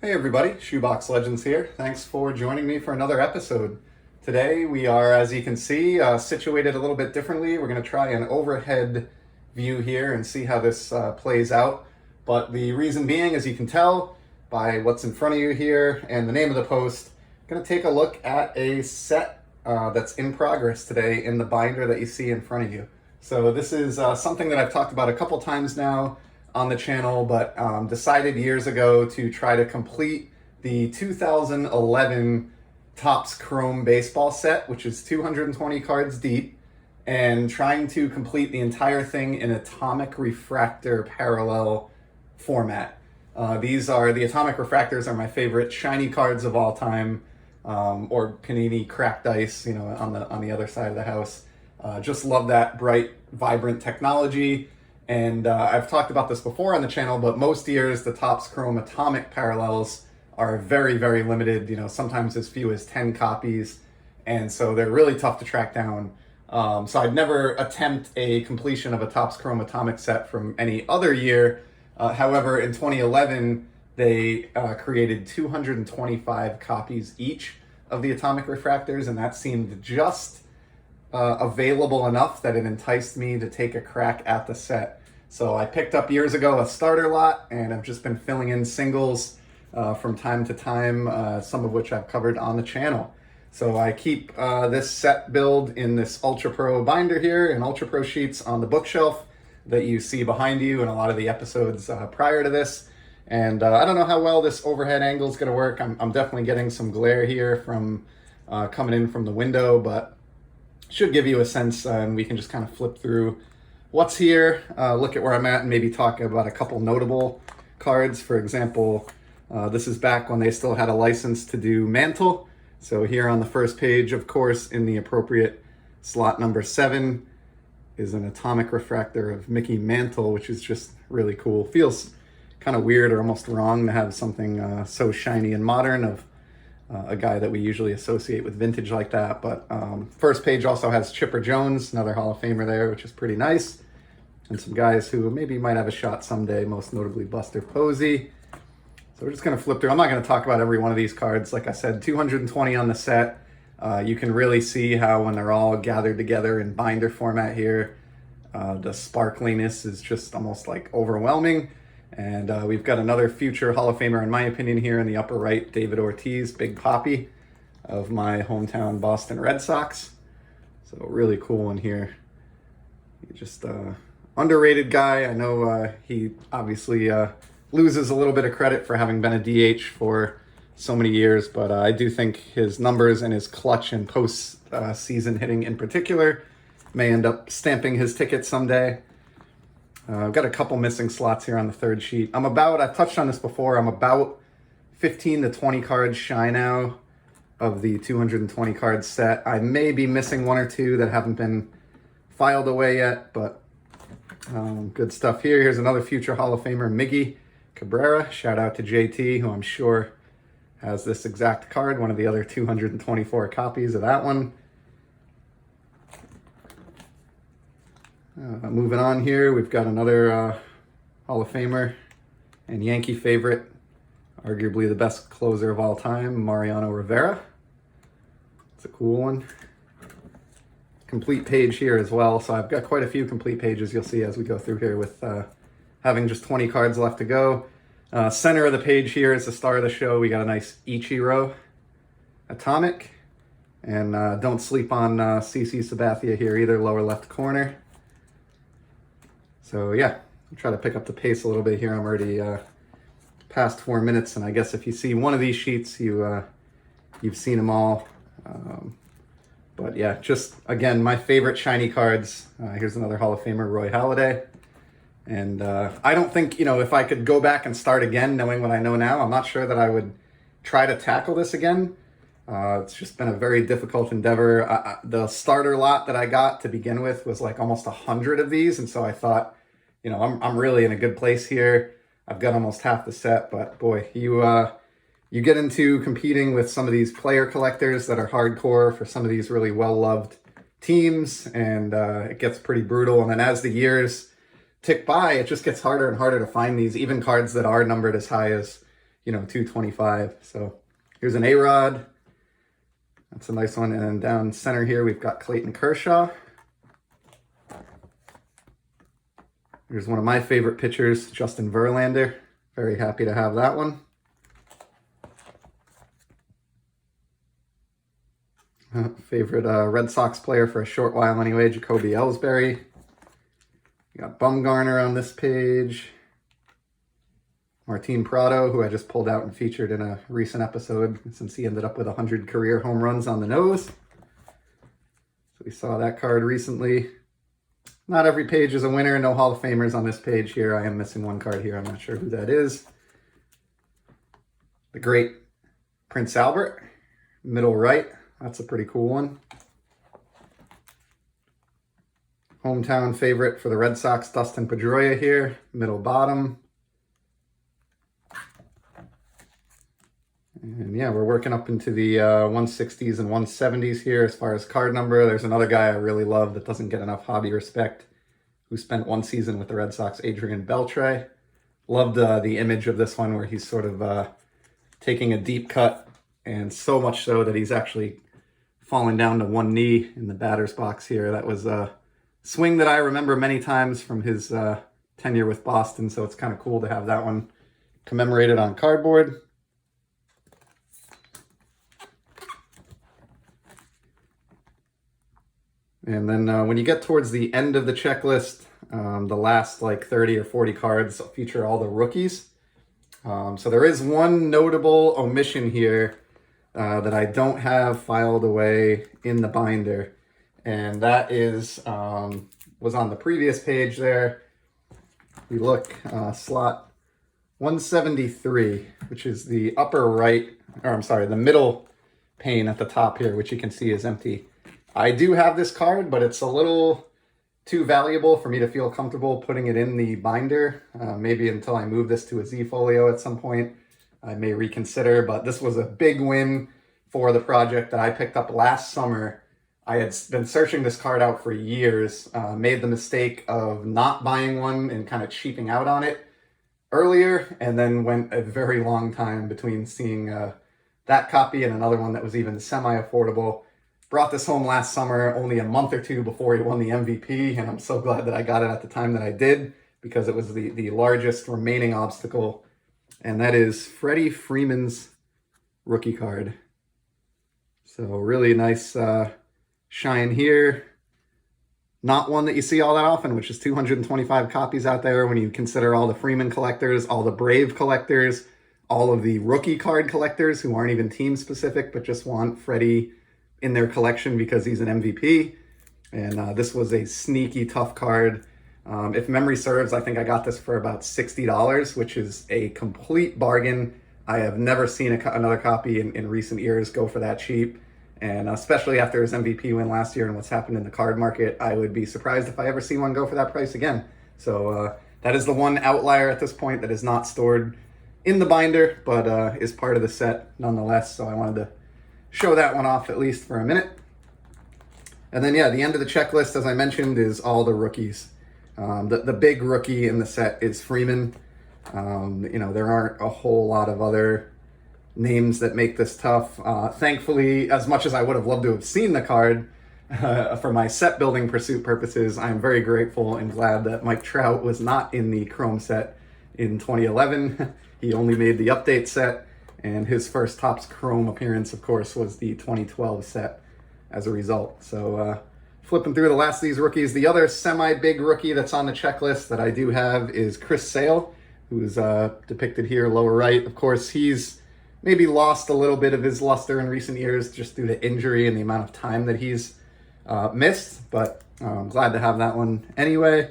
Hey everybody, Shoebox Legends here. Thanks for joining me for another episode. Today we are, as you can see, situated a little bit differently. We're going to try an overhead view here and see how this plays out. But the reason being, as you can tell by what's in front of you here and the name of the post, I'm going to take a look at a set that's in progress today in the binder that you see in front of you. So this is something that I've talked about a couple times now on the channel, but decided years ago to try to complete the 2011 Topps Chrome baseball set, which is 220 cards deep, and trying to complete the entire thing in Atomic Refractor parallel format. These are the Atomic Refractors are my favorite shiny cards of all time, or Panini cracked ice, you know, on the other side of the house. Just love that bright, vibrant technology. And I've talked about this before on the channel, but most years the Topps Chrome Atomic parallels are very, very limited, you know, sometimes as few as 10 copies. And so they're really tough to track down. So I'd never attempt a completion of a Topps Chrome Atomic set from any other year. However, in 2011, they created 225 copies each of the Atomic Refractors, and that seemed just available enough that it enticed me to take a crack at the set. So I picked up years ago a starter lot, and I've just been filling in singles from time to time, some of which I've covered on the channel. So I keep this set build in this Ultra Pro binder here and Ultra Pro sheets on the bookshelf that you see behind you in a lot of the episodes prior to this. And I don't know how well this overhead angle is going to work. I'm definitely getting some glare here from coming in from the window, but should give you a sense, and we can just kind of flip through what's here, look at where I'm at, and maybe talk about a couple notable cards. For example, this is back when they still had a license to do Mantle. So here on the first page, of course, in the appropriate slot number 7 is an Atomic Refractor of Mickey Mantle, which is just really cool. Feels kind of weird or almost wrong to have something so shiny and modern of a guy that we usually associate with vintage like that. But first page also has Chipper Jones, another Hall of Famer there, which is pretty nice. And some guys who maybe might have a shot someday, most notably Buster Posey. So we're just going to flip through. I'm not going to talk about every one of these cards. Like I said, 220 on the set. You can really see how when they're all gathered together in binder format here, the sparkliness is just almost like overwhelming. And we've got another future Hall of Famer, in my opinion, here in the upper right, David Ortiz, Big Papi of my hometown Boston Red Sox. So really cool one here. Just underrated guy. I know he obviously loses a little bit of credit for having been a DH for so many years, but I do think his numbers and his clutch and post-season hitting in particular may end up stamping his ticket someday. I've got a couple missing slots here on the third sheet. I've touched on this before, I'm about 15 to 20 cards shy now of the 220 card set. I may be missing one or two that haven't been filed away yet, but good stuff here. Here's another future Hall of Famer, Miggy Cabrera. Shout out to JT, who I'm sure has this exact card, one of the other 224 copies of that one. Moving on here, we've got another Hall of Famer and Yankee favorite, arguably the best closer of all time, Mariano Rivera. It's a cool one. Complete page here as well, so I've got quite a few complete pages you'll see as we go through here with having just 20 cards left to go. Center of the page here is the star of the show. We got a nice Ichiro Atomic, and don't sleep on CC Sabathia here either, lower left corner. So yeah, I'll try to pick up the pace a little bit here. I'm already past 4 minutes, and I guess if you see one of these sheets, you've seen them all. But yeah, just again, my favorite shiny cards. Here's another Hall of Famer, Roy Halladay. And I don't think, you know, if I could go back and start again, knowing what I know now, I'm not sure that I would try to tackle this again. It's just been a very difficult endeavor. The starter lot that I got to begin with was like almost 100 of these. And so I thought, you know, I'm really in a good place here. I've got almost half the set, but boy, you get into competing with some of these player collectors that are hardcore for some of these really well-loved teams, and it gets pretty brutal. And then as the years tick by, it just gets harder and harder to find these, even cards that are numbered as high as, 225. So here's an A-Rod. That's a nice one. And then down center here, we've got Clayton Kershaw. Here's one of my favorite pitchers, Justin Verlander. Very happy to have that one. Favorite Red Sox player for a short while anyway, Jacoby Ellsbury. You got Bumgarner on this page. Martin Prado, who I just pulled out and featured in a recent episode since he ended up with 100 career home runs on the nose. So we saw that card recently. Not every page is a winner. No Hall of Famers on this page here. I am missing one card here. I'm not sure who that is. The great Prince Albert, middle right. That's a pretty cool one. Hometown favorite for the Red Sox, Dustin Pedroia here, middle bottom. And yeah, we're working up into the 160s and 170s here as far as card number. There's another guy I really love that doesn't get enough hobby respect, who spent one season with the Red Sox, Adrian Beltre. Loved the image of this one where he's sort of taking a deep cut, and so much so that he's actually falling down to one knee in the batter's box here. That was a swing that I remember many times from his tenure with Boston, so it's kind of cool to have that one commemorated on cardboard. And then when you get towards the end of the checklist, the last like 30 or 40 cards feature all the rookies. So there is one notable omission here that I don't have filed away in the binder. And that is, was on the previous page there. We look, slot 173, which is the upper right, or I'm sorry, the middle pane at the top here, which you can see is empty. I do have this card, but it's a little too valuable for me to feel comfortable putting it in the binder. Maybe until I move this to a Z folio at some point, I may reconsider, but this was a big win for the project that I picked up last summer. I had been searching this card out for years, made the mistake of not buying one and kind of cheaping out on it earlier, and then went a very long time between seeing that copy and another one that was even semi-affordable. Brought this home last summer, only a month or two before he won the MVP, and I'm so glad that I got it at the time that I did, because it was the largest remaining obstacle, and that is Freddie Freeman's rookie card. So really nice shine here. Not one that you see all that often, which is 225 copies out there when you consider all the Freeman collectors, all the Brave collectors, all of the rookie card collectors who aren't even team specific, but just want Freddie in their collection because he's an MVP. And this was a sneaky tough card. If memory serves, I think I got this for about $60, which is a complete bargain. I have never seen another copy in recent years go for that cheap. And especially after his MVP win last year and what's happened in the card market, I would be surprised if I ever see one go for that price again. So that is the one outlier at this point that is not stored in the binder, but is part of the set nonetheless. So I wanted to show that one off at least for a minute. And then, yeah, the end of the checklist, as I mentioned, is all the rookies. The big rookie in the set is Freeman. There aren't a whole lot of other names that make this tough. Thankfully, as much as I would have loved to have seen the card, for my set building pursuit purposes, I'm very grateful and glad that Mike Trout was not in the Chrome set in 2011. He only made the update set. And his first Topps Chrome appearance, of course, was the 2012 set as a result. So flipping through the last of these rookies, the other semi-big rookie that's on the checklist that I do have is Chris Sale, who's depicted here lower right. Of course, he's maybe lost a little bit of his luster in recent years just due to injury and the amount of time that he's missed. But I'm glad to have that one anyway.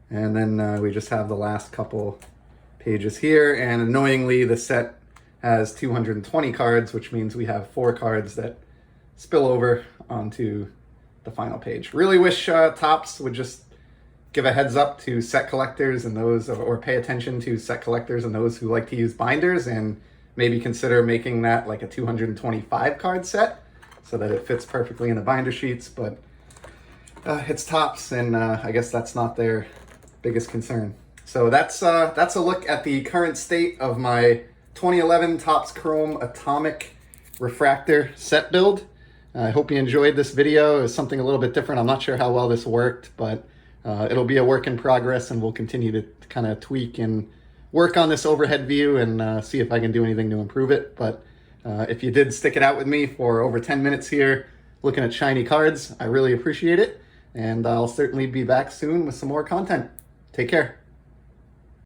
And then we just have the last couple pages here. And annoyingly, the set has 220 cards, which means we have 4 cards that spill over onto the final page. Really wish Topps would just give a heads up to set collectors and those, or pay attention to set collectors and those who like to use binders, and maybe consider making that like a 225 card set so that it fits perfectly in the binder sheets. But it's Topps, and I guess that's not their biggest concern. So that's a look at the current state of my 2011 Topps Chrome Atomic Refractor set build. I hope you enjoyed this video. It was something a little bit different. I'm not sure how well this worked, but it'll be a work in progress, and we'll continue to kind of tweak and work on this overhead view and see if I can do anything to improve it. But if you did stick it out with me for over 10 minutes here looking at shiny cards, I really appreciate it. And I'll certainly be back soon with some more content. Take care.